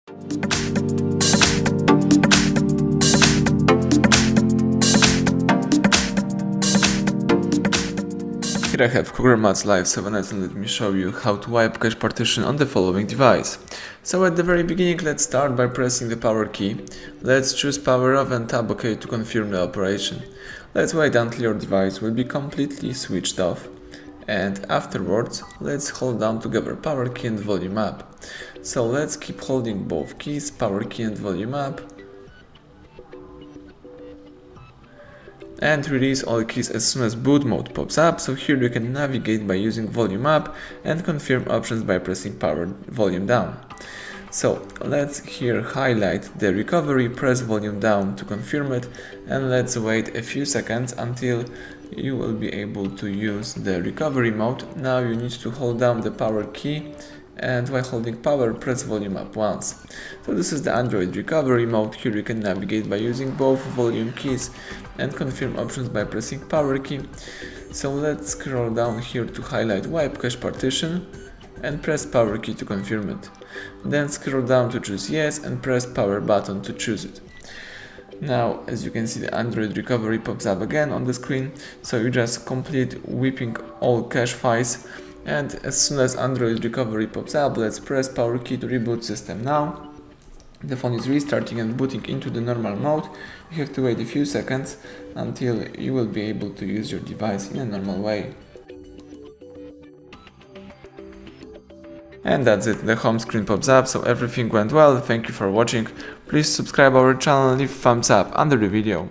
Here I have KRUGER MATZ Live 7S and let me show you how to wipe cache partition on the following device. So at the very beginning, let's start by pressing the power key. Let's choose power off and tab OK to confirm the operation. Let's wait until your device will be completely switched off. And afterwards, let's hold down together power key and volume up. So let's keep holding both keys, power key and volume up. And release all keys as soon as boot mode pops up, so here you can navigate by using volume up and confirm options by pressing power volume down. So let's here highlight the recovery, press volume down to confirm it, and let's wait a few seconds until you will be able to use the recovery mode. Now you need to hold down the power key and while holding power, press volume up once. So this is the Android recovery mode. Here you can navigate by using both volume keys and confirm options by pressing power key. So let's scroll down here to highlight wipe cache partition and press power key to confirm it. Then scroll down to choose yes and press power button to choose it. Now, as you can see, the Android recovery pops up again on the screen. So you just complete wiping all cache files. And as soon as Android recovery pops up, let's press power key to reboot system now. The phone is restarting and booting into the normal mode. You have to wait a few seconds until you will be able to use your device in a normal way. And that's it, the home screen pops up, so everything went well. Thank you for watching. Please subscribe our channel and leave thumbs up under the video.